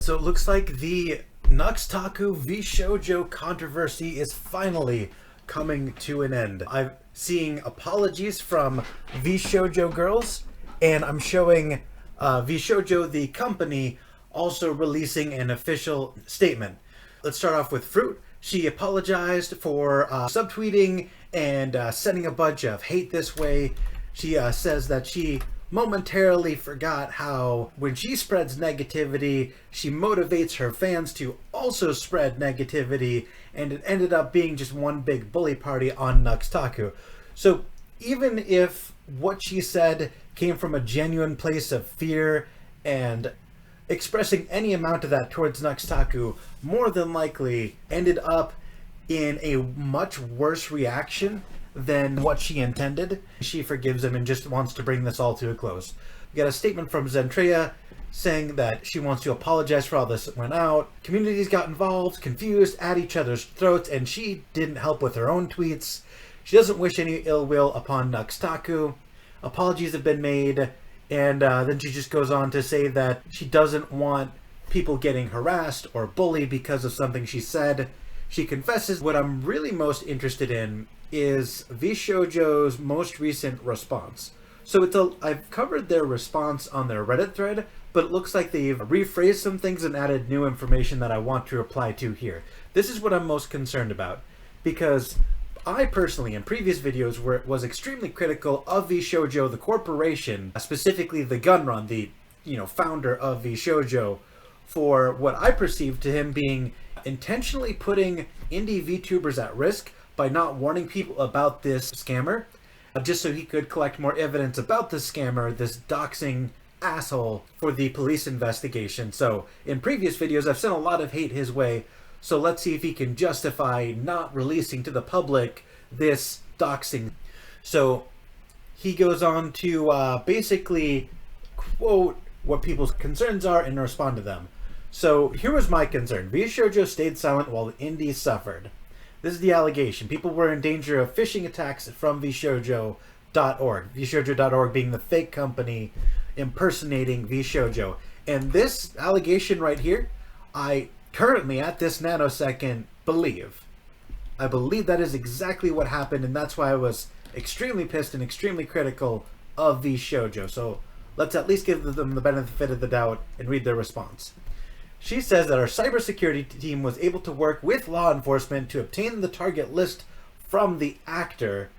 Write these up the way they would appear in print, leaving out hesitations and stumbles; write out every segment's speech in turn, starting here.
So it looks like the Nux Taku Vshojo controversy is finally coming to an end. I'm seeing apologies from Vshojo girls, and I'm showing Vshojo, the company, also releasing an official statement. Let's start off with Fruit. She apologized for subtweeting and sending a bunch of hate this way. She says that she momentarily forgot how when she spreads negativity, she motivates her fans to also spread negativity, and it ended up being just one big bully party on Nux Taku. So even if what she said came from a genuine place of fear and expressing any amount of that towards Nux Taku, more than likely ended up in a much worse reaction than what she intended. She forgives him and just wants to bring this all to a close. We got a statement from Zentrea saying that she wants to apologize for all this that went out. Communities got involved, confused, at each other's throats, and she didn't help with her own tweets. She doesn't wish any ill will upon Nux Taku. Apologies have been made, and then she just goes on to say that she doesn't want people getting harassed or bullied because of something she said. She confesses. What I'm really most interested in is Vshojo's most recent response. So I've covered their response on their Reddit thread, but it looks like they've rephrased some things and added new information that I want to reply to here. This is what I'm most concerned about, because I personally, in previous videos, was extremely critical of Vshojo, the corporation, specifically the Gunrun, the founder of Vshojo, for what I perceived to him being intentionally putting indie VTubers at risk by not warning people about this scammer, just so he could collect more evidence about this scammer, this doxing asshole, for the police investigation. So in previous videos, I've sent a lot of hate his way, so let's see if he can justify not releasing to the public this doxing. So he goes on to basically quote what people's concerns are and respond to them. So here was my concern. Vshojo stayed silent while the indies suffered. This is the allegation. People were in danger of phishing attacks from Vshojo.org. Vshojo.org being the fake company impersonating Vshojo. And this allegation right here, I currently, at this nanosecond, believe. I believe that is exactly what happened, and that's why I was extremely pissed and extremely critical of Vshojo. So let's at least give them the benefit of the doubt and read their response. She says that our cybersecurity team was able to work with law enforcement to obtain the target list from the actor,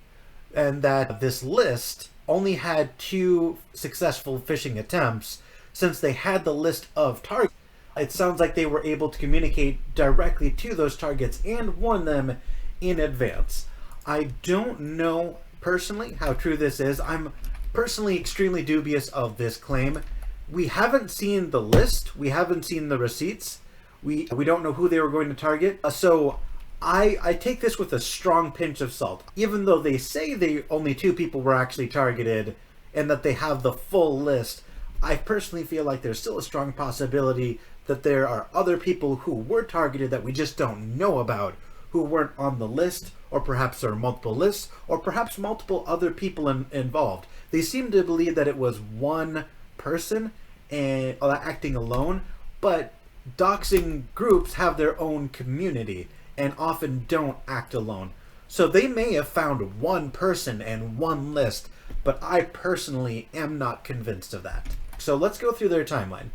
and that this list only had 2 successful phishing attempts. Since they had the list of targets, it sounds like they were able to communicate directly to those targets and warn them in advance. I don't know personally how true this is. I'm personally extremely dubious of this claim. We haven't seen the list. We haven't seen the receipts. We don't know who they were going to target. So I take this with a strong pinch of salt. Even though they say only 2 people were actually targeted and that they have the full list, I personally feel like there's still a strong possibility that there are other people who were targeted that we just don't know about, who weren't on the list, or perhaps there are multiple lists, or perhaps multiple other people involved. They seem to believe that it was one person and acting alone, but doxing groups have their own community and often don't act alone. So they may have found one person and one list, but I personally am not convinced of that. So let's go through their timeline.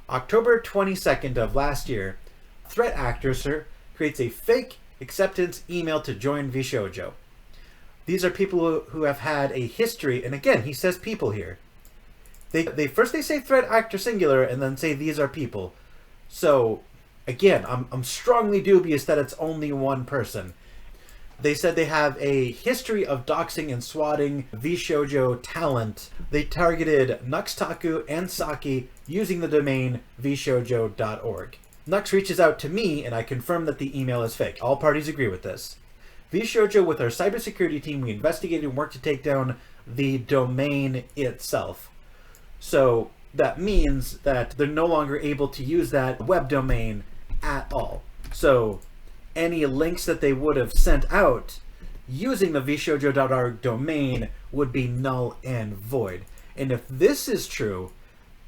October 22nd of last year, threat actor sir creates a fake acceptance email to join Vshojo. These are people who have had a history, and again, he says people here. They first say threat actor singular and then say these are people. So again, I'm strongly dubious that it's only one person. They said they have a history of doxing and swatting Vshojo talent. They targeted Nux Taku and Saki using the domain vshojo.org. Nux reaches out to me and I confirm that the email is fake. All parties agree with this. Vshojo, with our cybersecurity team, we investigated and worked to take down the domain itself. So that means that they're no longer able to use that web domain at all. So any links that they would have sent out using the vshojo.org domain would be null and void. And if this is true,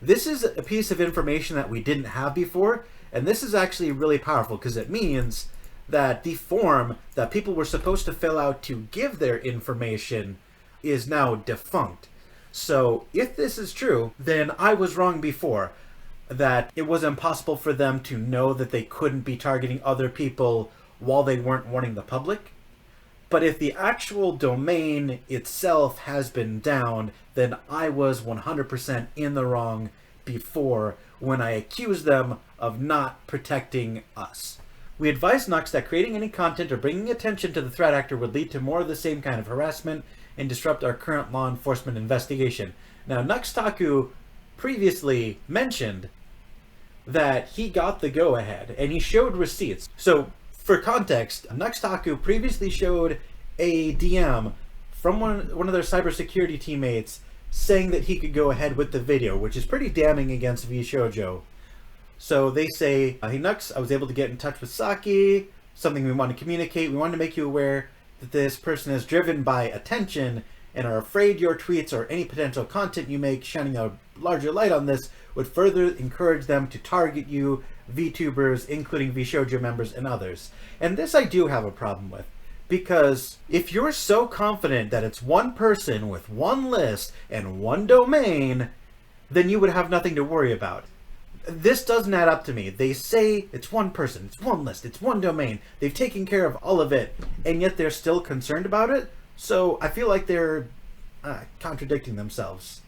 This is a piece of information that we didn't have before, and this is actually really powerful because it means that the form that people were supposed to fill out to give their information is now defunct. So if this is true, then I was wrong before, that it was impossible for them to know that they couldn't be targeting other people while they weren't warning the public. But if the actual domain itself has been downed, then I was 100% in the wrong before when I accused them of not protecting us. We advised Nux that creating any content or bringing attention to the threat actor would lead to more of the same kind of harassment and disrupt our current law enforcement investigation. Now, Nux Taku previously mentioned that he got the go-ahead, and he showed receipts. So, for context, Nux Taku previously showed a DM from one of their cybersecurity teammates saying that he could go ahead with the video, which is pretty damning against Vshojo. So they say, hey Nux, I was able to get in touch with Saki, something we want to communicate. We want to make you aware that this person is driven by attention and are afraid your tweets or any potential content you make shining a larger light on this would further encourage them to target you, VTubers, including Vshojo members and others. And this I do have a problem with, because if you're so confident that it's one person with one list and one domain, then you would have nothing to worry about. This doesn't add up to me. They say it's one person, it's one list, it's one domain. They've taken care of all of it, and yet they're still concerned about it. So I feel like they're contradicting themselves.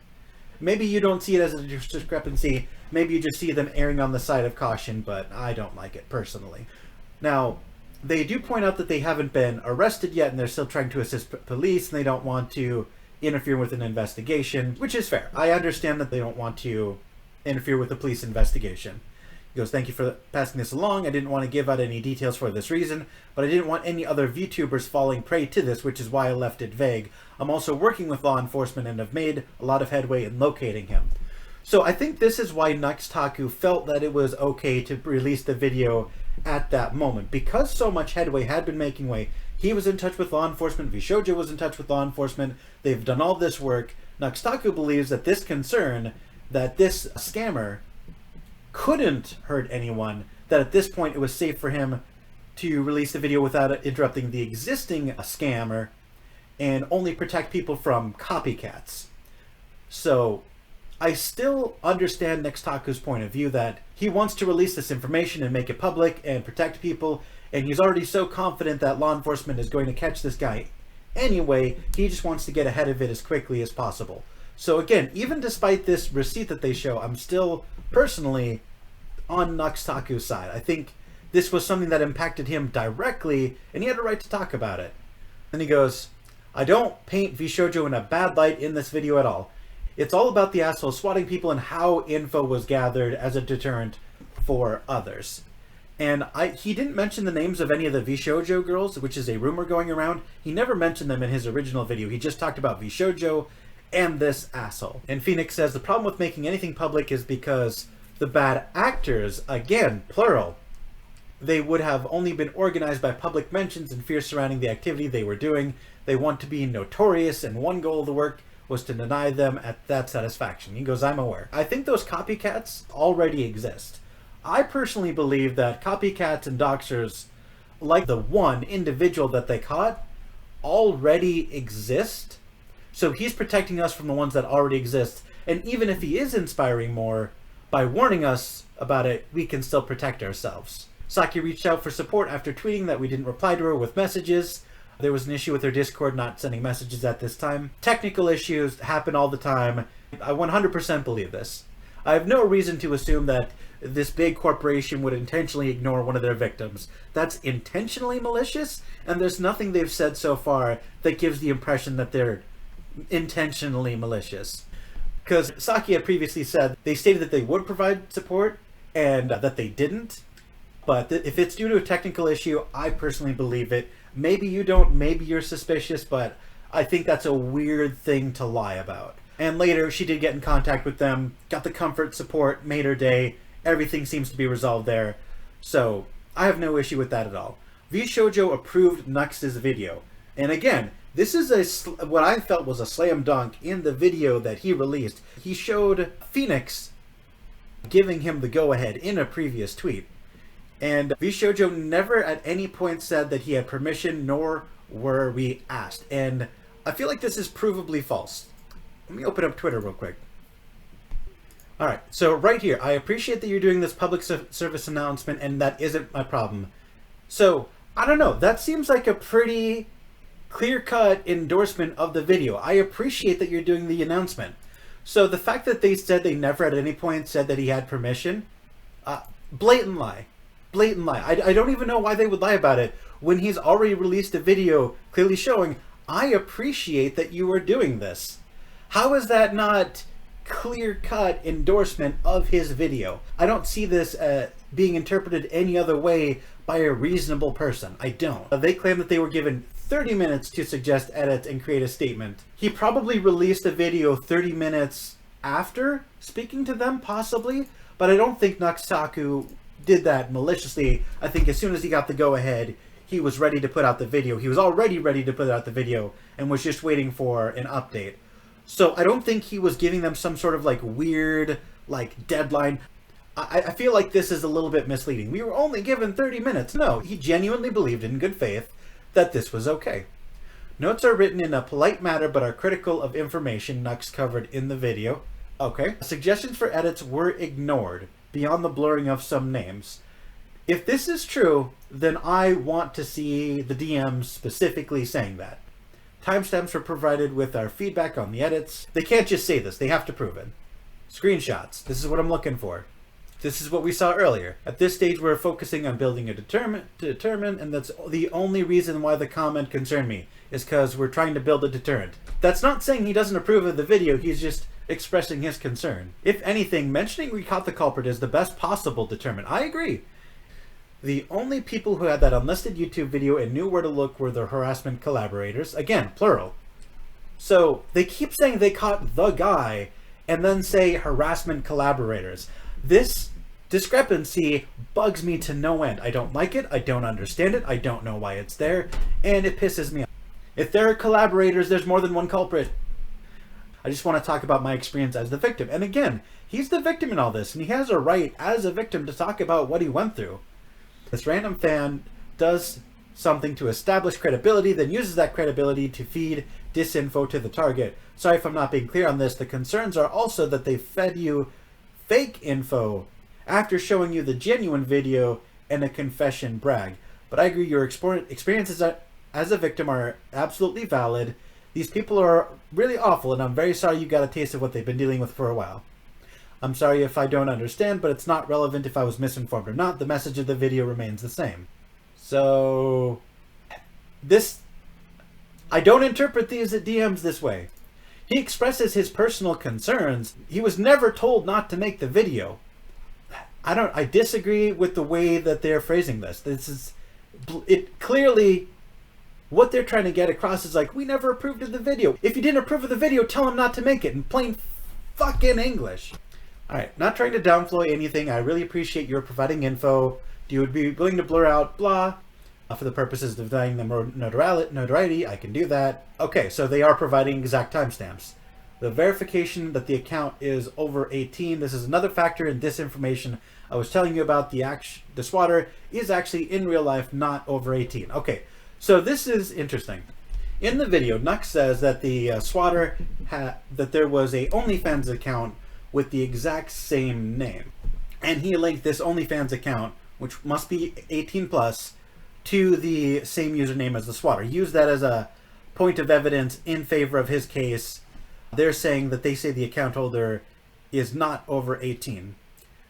Maybe you don't see it as a discrepancy. Maybe you just see them erring on the side of caution, but I don't like it personally. Now, they do point out that they haven't been arrested yet, and they're still trying to assist police, and they don't want to interfere with an investigation, which is fair. I understand that they don't want to interfere with the police investigation. He goes, thank you for passing this along. I didn't want to give out any details for this reason, but I didn't want any other VTubers falling prey to this, which is why I left it vague. I'm also working with law enforcement and have made a lot of headway in locating him. So I think this is why Nux Taku felt that it was okay to release the video at that moment. Because so much headway had been making way, he was in touch with law enforcement, Vshojo was in touch with law enforcement, they've done all this work. Nux Taku believes that this concern that this scammer couldn't hurt anyone, that at this point it was safe for him to release the video without interrupting the existing scammer and only protect people from copycats. So I still understand Nux Taku's point of view that he wants to release this information and make it public and protect people, and he's already so confident that law enforcement is going to catch this guy anyway, he just wants to get ahead of it as quickly as possible. So again, even despite this receipt that they show, I'm still personally on Nux Taku's side. I think this was something that impacted him directly, and he had a right to talk about it. Then he goes, I don't paint Vshojo in a bad light in this video at all. It's all about the asshole swatting people and how info was gathered as a deterrent for others. And he didn't mention the names of any of the Vshojo girls, which is a rumor going around. He never mentioned them in his original video. He just talked about Vshojo and this asshole. And Phoenix says the problem with making anything public is because the bad actors, again, plural, they would have only been organized by public mentions and fear surrounding the activity they were doing. They want to be notorious, and one goal of the work was to deny them at that satisfaction. He goes, I'm aware. I think those copycats already exist. I personally believe that copycats and doxers, like the one individual that they caught, already exist. So he's protecting us from the ones that already exist. And even if he is inspiring more, by warning us about it, we can still protect ourselves. Saki reached out for support after tweeting that we didn't reply to her with messages. There was an issue with her Discord not sending messages at this time. Technical issues happen all the time. I 100% believe this. I have no reason to assume that this big corporation would intentionally ignore one of their victims. That's intentionally malicious, and there's nothing they've said so far that gives the impression that they're intentionally malicious. Because Saki had previously said they stated that they would provide support and that they didn't. But if it's due to a technical issue, I personally believe it. Maybe you don't, maybe you're suspicious, but I think that's a weird thing to lie about. And later, she did get in contact with them, got the comfort support, made her day. Everything seems to be resolved there. So I have no issue with that at all. Vshojo approved Nux's video. And again, this is what I felt was a slam dunk in the video that he released. He showed Phoenix giving him the go-ahead in a previous tweet. And Vshojo never at any point said that he had permission, nor were we asked. And I feel like this is provably false. Let me open up Twitter real quick. Alright, so right here, I appreciate that you're doing this public service announcement, and that isn't my problem. So, I don't know, that seems like a pretty clear-cut endorsement of the video. I appreciate that you're doing the announcement. So the fact that they said they never at any point said that he had permission, blatant lie. Blatant lie. I don't even know why they would lie about it when he's already released a video clearly showing, I appreciate that you are doing this. How is that not clear-cut endorsement of his video? I don't see this being interpreted any other way by a reasonable person. I don't. They claim that they were given 30 minutes to suggest edits and create a statement. He probably released a video 30 minutes after speaking to them, possibly, but I don't think Nux Taku did that maliciously. I think as soon as he got the go-ahead, he was ready to put out the video. He was already ready to put out the video and was just waiting for an update. So I don't think he was giving them some sort of like weird like deadline. I feel like this is a little bit misleading. We were only given 30 minutes. No, he genuinely believed in good faith that this was okay. Notes are written in a polite manner but are critical of information Nux covered in the video. Okay. Suggestions for edits were ignored beyond the blurring of some names. If this is true, then I want to see the DMs specifically saying that. Timestamps were provided with our feedback on the edits. They can't just say this, they have to prove it. Screenshots. This is what I'm looking for. This is what we saw earlier. At this stage, we're focusing on building a deterrent, and that's the only reason why the comment concerned me, is because we're trying to build a deterrent. That's not saying he doesn't approve of the video, he's just expressing his concern. If anything, mentioning we caught the culprit is the best possible deterrent. I agree. The only people who had that unlisted YouTube video and knew where to look were the harassment collaborators. Again, plural. So they keep saying they caught the guy and then say harassment collaborators. This discrepancy bugs me to no end. I don't like it. I don't understand it. I don't know why it's there. And it pisses me off. If there are collaborators, there's more than one culprit. I just want to talk about my experience as the victim. And again, he's the victim in all this, and he has a right as a victim to talk about what he went through. This random fan does something to establish credibility, then uses that credibility to feed disinfo to the target. Sorry if I'm not being clear on this. The concerns are also that they fed you fake info after showing you the genuine video and a confession brag. But I agree, your experiences as a victim are absolutely valid. These people are really awful, and I'm very sorry you got a taste of what they've been dealing with for a while. I'm sorry if I don't understand, but it's not relevant if I was misinformed or not. The message of the video remains the same. So, I don't interpret these DMs this way. He expresses his personal concerns. He was never told not to make the video. I disagree with the way that they're phrasing this. It clearly, what they're trying to get across is like, we never approved of the video. If you didn't approve of the video, tell him not to make it in plain fucking English. Alright, not trying to downflow anything. I really appreciate your providing info. You would be willing to blur out blah for the purposes of denying them notoriety. I can do that. Okay, so they are providing exact timestamps. The verification that the account is over 18. This is another factor in disinformation. I was telling you about the swatter is actually in real life not over 18. Okay, so this is interesting. In the video, Nux says that the swatter that there was a OnlyFans account with the exact same name, and he linked this OnlyFans account, which must be 18 plus, to the same username as the swatter. He used that as a point of evidence in favor of his case. They're saying that they say the account holder is not over 18.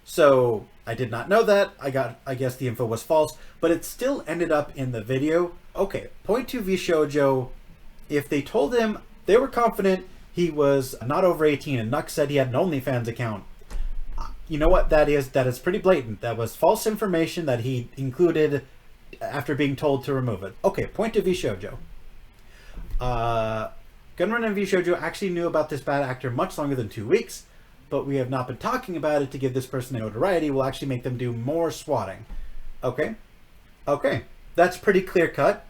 So I did not know that. I guess the info was false, but it still ended up in the video. Okay, point to Vshojo. If they told him they were confident he was not over 18 and Nux said he had an OnlyFans account, you know what that is? That is pretty blatant. That was false information that he included after being told to remove it. Okay, point to Vshojo. Gunrun and Vshojo actually knew about this bad actor much longer than 2 weeks, but we have not been talking about it to give this person notoriety. Will actually make them do more swatting. Okay. Okay. That's pretty clear cut.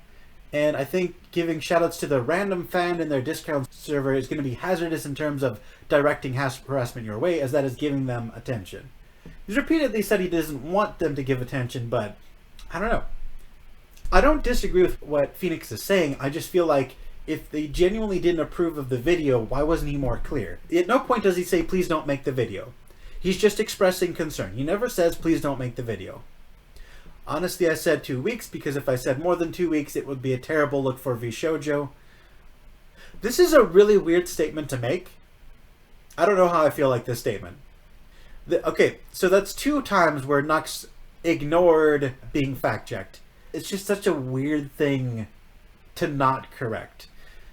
And I think giving shoutouts to the random fan in their Discord server is going to be hazardous in terms of directing harassment your way, as that is giving them attention. He's repeatedly said he doesn't want them to give attention, but I don't know. I don't disagree with what Phoenix is saying. I just feel like if they genuinely didn't approve of the video, why wasn't he more clear? At no point does he say, please don't make the video. He's just expressing concern. He never says, please don't make the video. Honestly, I said 2 weeks because if I said more than 2 weeks, it would be a terrible look for Vshojo. This is a really weird statement to make. I don't know how I feel like this statement. Okay, so that's 2 times where Nux ignored being fact-checked. It's just such a weird thing to not correct.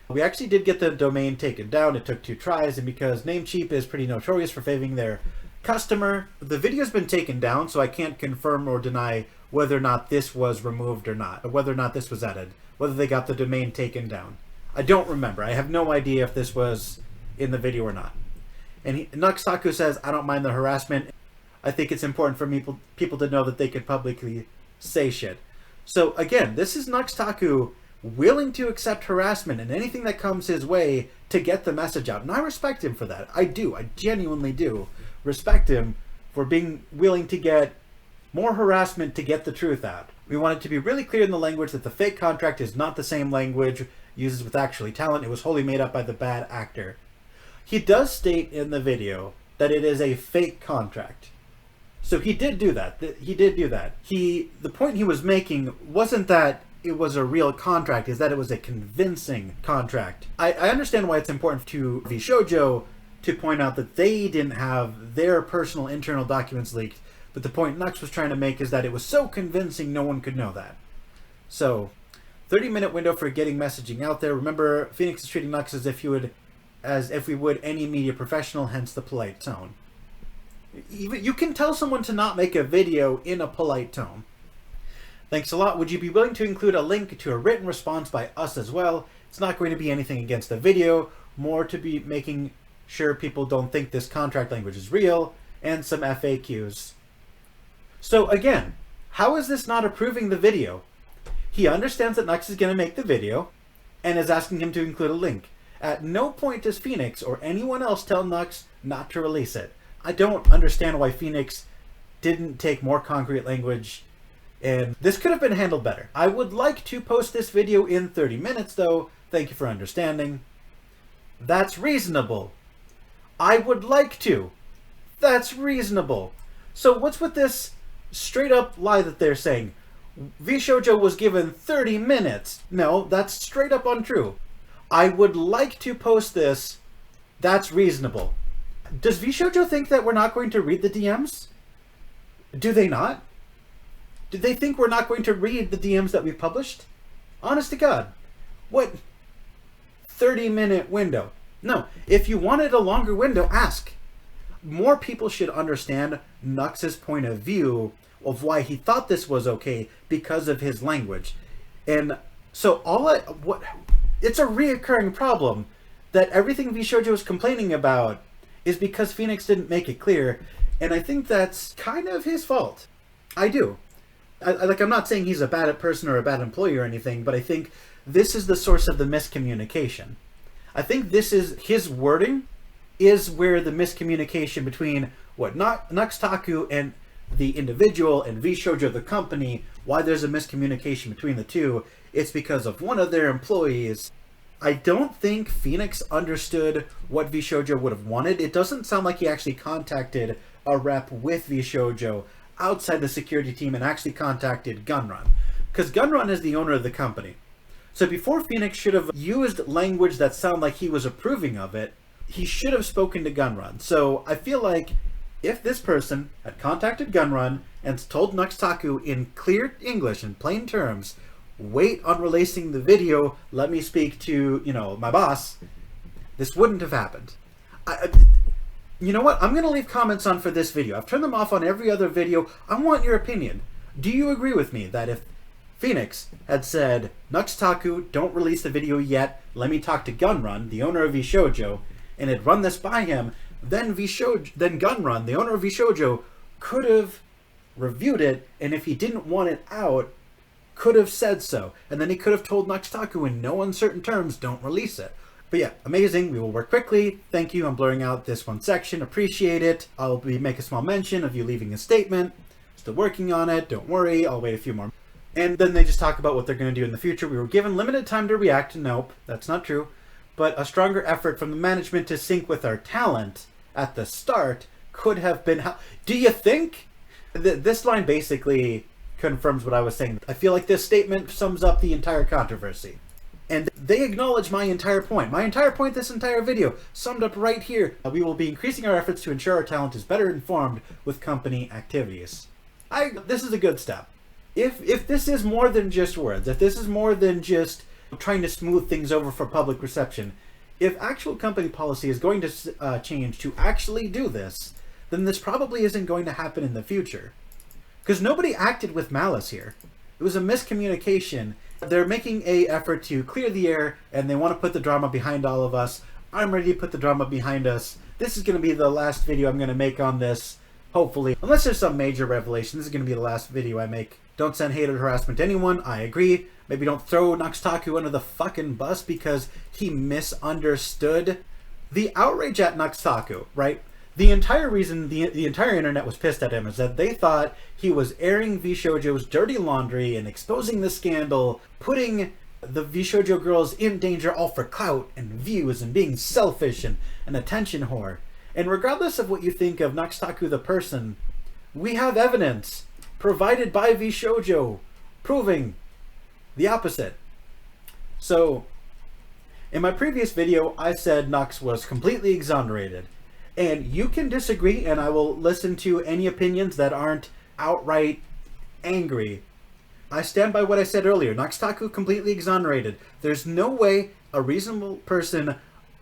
We actually did get the domain taken down. It took 2 tries, and because Namecheap is pretty notorious for favoring their customer, the video's been taken down, so I can't confirm or deny whether or not this was removed or not, or whether or not this was added, whether they got the domain taken down. I don't remember. I have no idea if this was in the video or not. And Nux Taku says, I don't mind the harassment. I think it's important for people to know that they could publicly say shit. So again, this is Nux Taku willing to accept harassment and anything that comes his way to get the message out. And I respect him for that. I do. I genuinely do respect him for being willing to get more harassment to get the truth out. We want it to be really clear in the language that the fake contract is not the same language used with actually talent. It was wholly made up by the bad actor. He does state in the video that it is a fake contract. So he did do that. He did do that. The point he was making wasn't that it was a real contract, is that it was a convincing contract. I understand why it's important to Vshojo to point out that they didn't have their personal internal documents leaked, but the point Nux was trying to make is that it was so convincing no one could know that. So, 30-minute window for getting messaging out there. Remember, Phoenix is treating Nux as if we would any media professional, hence the polite tone. You can tell someone to not make a video in a polite tone. Thanks a lot. Would you be willing to include a link to a written response by us as well? It's not going to be anything against the video, more to be making sure people don't think this contract language is real, and some FAQs. So again, how is this not approving the video? He understands that Nux is going to make the video, and is asking him to include a link. At no point does Phoenix or anyone else tell Nux not to release it. I don't understand why Phoenix didn't take more concrete language, and this could have been handled better. I would like to post this video in 30 minutes though. Thank you for understanding. That's reasonable. I would like to. That's reasonable. So what's with this straight up lie that they're saying? Vshojo was given 30 minutes. No, that's straight up untrue. I would like to post this. That's reasonable. Does Vshojo think that we're not going to read the DMs? Do they not? Do they think we're not going to read the DMs that we published? Honest to God. What? 30-minute window. No, if you wanted a longer window, ask. More people should understand Nux's point of view of why he thought this was okay because of his language. And so it's a reoccurring problem that everything Vshojo is complaining about is because Phoenix didn't make it clear, and I think that's kind of his fault. I do. I'm not saying he's a bad person or a bad employee or anything, but I think this is the source of the miscommunication. I think this is his wording is where the miscommunication between what Nux Taku and the individual and Vshojo the company, why there's a miscommunication between the two, it's because of one of their employees. I don't think Phoenix understood what Vshojo would have wanted. It doesn't sound like he actually contacted a rep with Vshojo outside the security team and actually contacted Gunrun, because Gunrun is the owner of the company. So before Phoenix should have used language that sounded like he was approving of it, he should have spoken to Gunrun. So I feel like if this person had contacted Gunrun and told Nux Taku in clear English and plain terms, wait on releasing the video, let me speak to, my boss, this wouldn't have happened. You know what? I'm going to leave comments on for this video. I've turned them off on every other video. I want your opinion. Do you agree with me that if Phoenix had said, Nux Taku, don't release the video yet, let me talk to Gunrun, the owner of Vshojo, and had run this by him, then Gunrun, the owner of Vshojo, could have reviewed it, and if he didn't want it out, could have said so. And then he could have told Nux Taku in no uncertain terms, don't release it. But yeah, amazing. We will work quickly. Thank you. I'm blurring out this one section. Appreciate it. I'll make a small mention of you leaving a statement. Still working on it. Don't worry. I'll wait a few more. And then they just talk about what they're going to do in the future. We were given limited time to react. Nope, that's not true. But a stronger effort from the management to sync with our talent at the start could have been... Do you think? This line basically confirms what I was saying. I feel like this statement sums up the entire controversy. And they acknowledge my entire point. My entire point, this entire video, summed up right here. We will be increasing our efforts to ensure our talent is better informed with company activities. This is a good step. If this is more than just words, if this is more than just trying to smooth things over for public reception, if actual company policy is going to change to actually do this, then this probably isn't going to happen in the future. Because nobody acted with malice here. It was a miscommunication. They're making an effort to clear the air, and they want to put the drama behind all of us. I'm ready to put the drama behind us. This is going to be the last video I'm going to make on this, hopefully. Unless there's some major revelation, this is going to be the last video I make. Don't send hate or harassment to anyone, I agree. Maybe don't throw Nux Taku under the fucking bus because he misunderstood. The outrage at Nux Taku, right? The entire reason the entire internet was pissed at him is that they thought he was airing Vshojo's dirty laundry and exposing the scandal, putting the Vshojo girls in danger all for clout and views and being selfish and an attention whore. And regardless of what you think of Nux Taku the person, we have evidence provided by Vshojo proving the opposite. So, in my previous video, I said Nux was completely exonerated. And you can disagree, and I will listen to any opinions that aren't outright angry. I stand by what I said earlier. Nux Taku completely exonerated. There's no way a reasonable person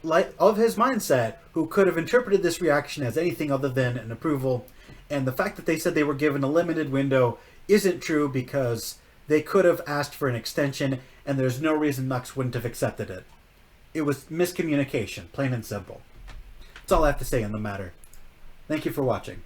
of his mindset who could have interpreted this reaction as anything other than an approval. And the fact that they said they were given a limited window isn't true because they could have asked for an extension, and there's no reason Nux wouldn't have accepted it. It was miscommunication, plain and simple. That's all I have to say on the matter. Thank you for watching.